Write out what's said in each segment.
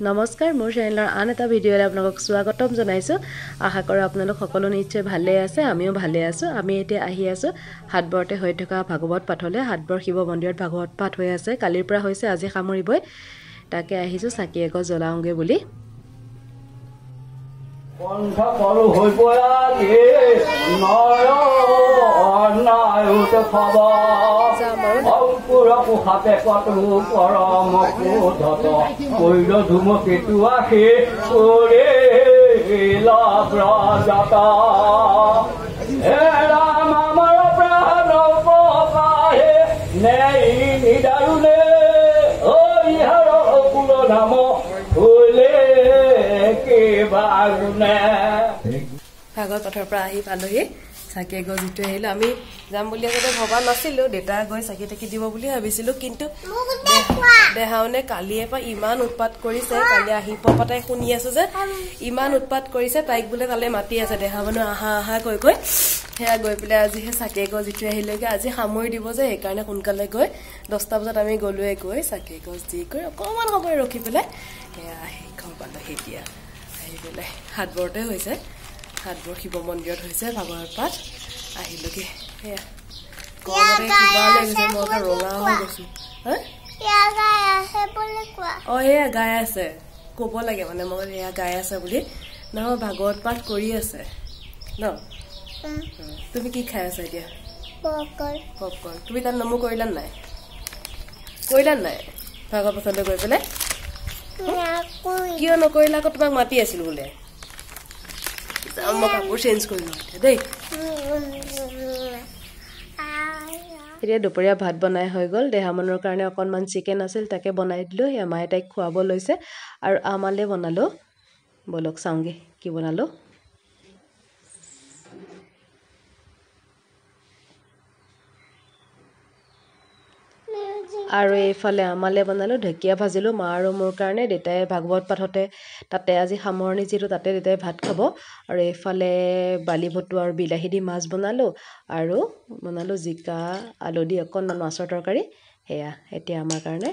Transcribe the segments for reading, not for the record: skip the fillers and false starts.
নমস্কাৰ মোৰ চেনেলৰ আন এটা ভিডিঅ'লৈ আপোনালোকক স্বাগতম জনাইছো আশা কৰোঁ আপোনালোক সকলো নিশ্চয় ভালে আছে আমিও ভালে আছো আমি এতিয়া আহি আছো হাটবৰতে হৈ থকা ভাগৱত পাঠলৈ হাটবৰ শিৱ মন্দিৰত ভাগৱত পাঠ হৈ আছে কালিৰ পৰা হৈছে আজি সামৰিবই তাকে আহিছো চাকি এগছ জ্বলাওঁগে বুলি কণ্ঠ কৰো হৈ পৰাগে নয় অনায়ুত খবৰ অংকুৰ পোষাতে কতু পৰম ক্ৰোধত কৈল ধুম কেতু আশে কৰে ব্ৰজত হে ৰাম আমাৰ প্ৰাণ পাহে নেই নিদাৰুণে ঐ হৰ কুল নাম ফুলে ভাগৱত পাঠৰ পৰা আহি পালোহি চাকি এগছ যিটো আহিলো আমি যাম বুলি আগতে ভবা নাছিলো দেউতা গৈ চাকি তাকি দিব বুলি ভাবিছিলো কিন্তু দেহাওনে কালিয়ে পৰা ইমান উৎপাত কৰিছে কালি আহি পোৱা তাই শুনি আছো যে ইমান উৎপাত কৰিছে তাইক বোলে তালে মাতি আছে দেহা মানুহ আহা আহা কৈ কৈ সেয়া গৈ পেলাই আজিহে চাকি এগছ যিটো আহিলেগে আজি সামৰি দিব যে সেইকাৰণে সোনকালে গৈ 10টা বজাত আমি গলোৱে গৈ চাকি এগছ দি গৈ অকণমান সময় ৰখি পেলাই সেয়া আহি ঘৰ পালোহি এতিয়া আহি পেলাই হাটবৰতে হৈছে হাটবৰ শিৱ মন্দিৰত হৈছে ভাগৱত পাঠ আহিলোগে সেয়া গৰমতে কিবা লাগিছে মই ৰঙা হৈ গৈছো এয়া গাই আছে ক'ব লাগে মানে মই এয়া গাই আছে বুলি নহয় ভাগৱত পাঠ কৰি আছে ন তুমি কি খাই আছা এতিয়া পপকৰ্ণ তুমি তাত নমো কৰিলা নাই ভাগৱত পাঠলৈ গৈ পেলাই কিয় নকৰিলা আকৌ তোমাক মাতি আছিল বোলে মই কাপোৰ চেঞ্জ কৰিলো দেই এতিয়া দুপৰীয়া ভাত বনাই হৈ গ'ল দেহামনৰ কাৰণে অকণমান চিকেন আছিল তাকে বনাই দিলোঁ সেয়া মায়ে তাইক খুৱাব লৈছে আৰু আমালে বনালোঁ বলক চাওঁগে কি বনালোঁ আৰু এইফালে আমালে বনালোঁ ঢেকীয়া ভাজিলোঁ মা আৰু মোৰ কাৰণে দেউতাই ভাগৱত পাঠতে তাতে আজি সামৰণি যিটো তাতে দেউতাই ভাত খাব আৰু এইফালে বালি ভটু আৰু বিলাহী দি মাছ বনালোঁ আৰু বনালোঁ জিকা আলু দি অকণমান মাছৰ তৰকাৰী সেয়া এতিয়া আমাৰ কাৰণে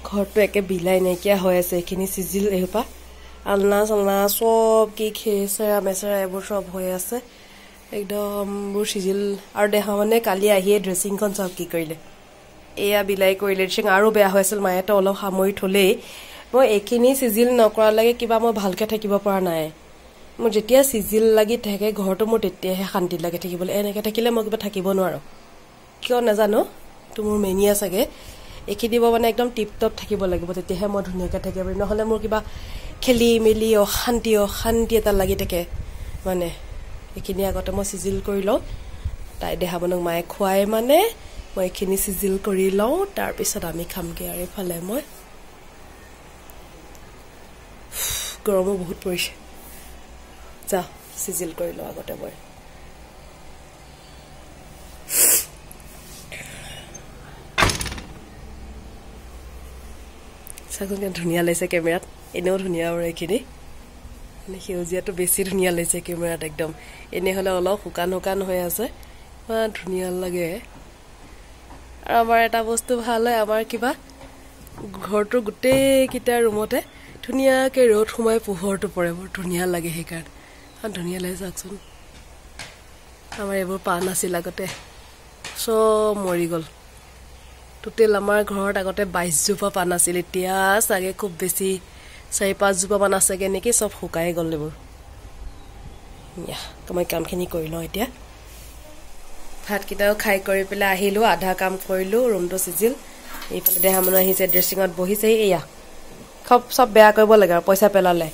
ঘৰটো একে বিলাই নাইকিয়া হৈ আছে এইখিনি চিজিল এসোপা আলনা চালনা চব কি খেচেৰা মেচেৰা এইবোৰ চব হৈ আছে একদম বোৰ চিজিল আৰু দেখা মানে কালি আহিয়ে ড্ৰেছিংখন চব কি কৰিলে এয়া বিলাই কৰিলে ড্ৰেছিং আৰু বেয়া হৈ আছিল মায়েতো অলপ সামৰি থলেই মই এইখিনি চিজিল নকৰালৈকে কিবা মই ভালকৈ থাকিব পৰা নাই মোৰ যেতিয়া চিজিল লাগি থাকে ঘৰটো মোৰ তেতিয়াহে শান্তি লাগে থাকিবলৈ এনেকৈ থাকিলে মই কিবা থাকিব নোৱাৰোঁ কিয় নাজানো তো মোৰ মেনিয়া চাগে এইখিনি মানে একদম টিপ টপ থাকিব লাগিব তেতিয়াহে মই ধুনীয়াকৈ থাকিব পাৰিম নহ'লে মোৰ কিবা খেলি মেলি অশান্তি এটা লাগি থাকে মানে এইখিনি আগতে মই চিজিল কৰি লওঁ তাই দেহাবনক মায়ে খুৱাই মানে মই এইখিনি চিজিল কৰি লওঁ তাৰপিছত আমি খামগৈ আৰু এইফালে মই গৰমো বহুত পৰিছে যা চিজিল কৰি লওঁ আগতে মই চাচোন ধুনীয়া লাগিছে কেমেৰাত এনেও ধুনীয়া আৰু এইখিনি মানে সেউজীয়াটো বেছি ধুনীয়া লাগিছে কেমেৰাত একদম এনে হ'লে অলপ শুকান হৈ আছে ইমান ধুনীয়া লাগে আৰু আমাৰ এটা বস্তু ভাল হয় আমাৰ কিবা ঘৰটোৰ গোটেইকেইটা ৰুমতে ধুনীয়াকৈ ৰ'দ সোমাই পোহৰটো পৰে বৰ ধুনীয়া লাগে সেইকাৰণে ইমান ধুনীয়া লাগে চাওকচোন আমাৰ এইবোৰ পাণ আছিল আগতে চব মৰি গ'ল টোটেল আমাৰ ঘৰত আগতে 22 জোপা পাণ আছিল এতিয়া চাগে খুব বেছি 4-5 জোপা মান আছেগে নেকি চব শুকাই গ'ল এইবোৰ মই কামখিনি কৰি লওঁ এতিয়া ভাতকেইটাও খাই কৰি পেলাই আহিলোঁ আধা কাম কৰিলোঁ ৰুমটো চিজিল এইফালে দেহা মানুহ আহিছে ড্ৰেছিঙত বহিছে এয়া চব বেয়া কৰিব লাগে আৰু পইচা পেলালে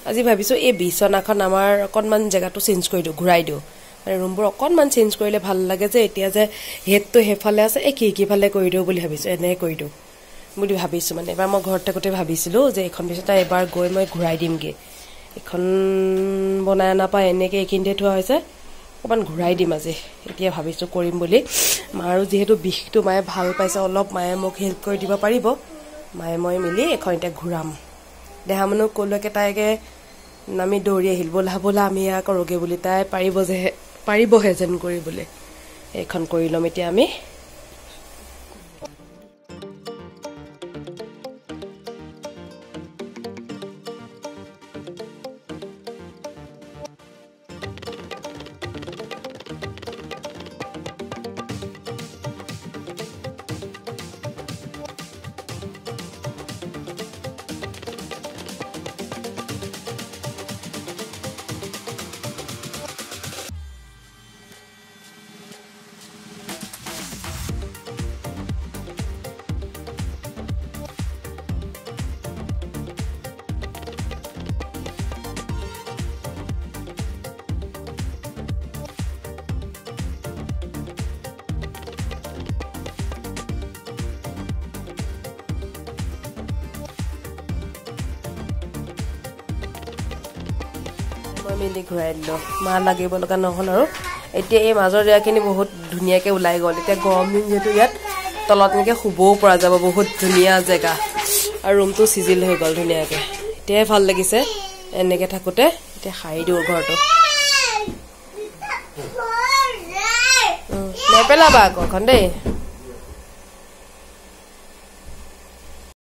আজি ভাবিছোঁ এই বিচনাখন আমাৰ অকণমান জেগাটো চেঞ্জ কৰি দিওঁ ঘূৰাই দিওঁ মানে ৰুমবোৰ অকণমান চেঞ্জ কৰিলে ভাল লাগে যে এতিয়া যে হেডটো সেইফালে আছে এই খিৰিকীফালে কৰি দিওঁ বুলি ভাবিছোঁ এনেকৈ কৰি দিওঁ বুলি ভাবিছোঁ মানে এবাৰ মই ঘৰত থাকোঁতে ভাবিছিলোঁ যে এইখন বিচনা এবাৰ গৈ মই ঘূৰাই দিমগৈ এইখন বনাই নাপায় এনেকৈ এইখিনিতে থোৱা হৈছে অকণমান ঘূৰাই দিম আজি এতিয়া ভাবিছোঁ কৰিম বুলি মাৰো যিহেতু বিষটো মায়ে ভাল পাইছে অলপ মায়ে মোক হেল্প কৰি দিব পাৰিব মায়ে মই মিলি এখন এতিয়া ঘূৰাম দেহা মানুহ ক'লৈকে তাইকে নামি দৌৰি আহিল বলা বলা আমি কৰোগে বুলি তাই পাৰিবহে যেন কৰিবলৈ এইখন কৰি লম এতিয়া আমি মেলি ঘূৰাই দিলোঁ মা লাগিব লগা নহ'ল আৰু এতিয়া এই মাজৰ জেগাখিনি বহুত ধুনীয়াকৈ ওলাই গ'ল এতিয়া গৰম দিন যিহেতু ইয়াত তলত এনেকৈ শুবও পৰা যাব বহুত ধুনীয়া জেগা আৰু ৰুমটো চিজিল হৈ গ'ল ধুনীয়াকৈ এতিয়াই ভাল লাগিছে এনেকৈ থাকোঁতে এতিয়া সাৰি দিওঁ ঘৰটো নেপেলাবা আকৌ এখন দেই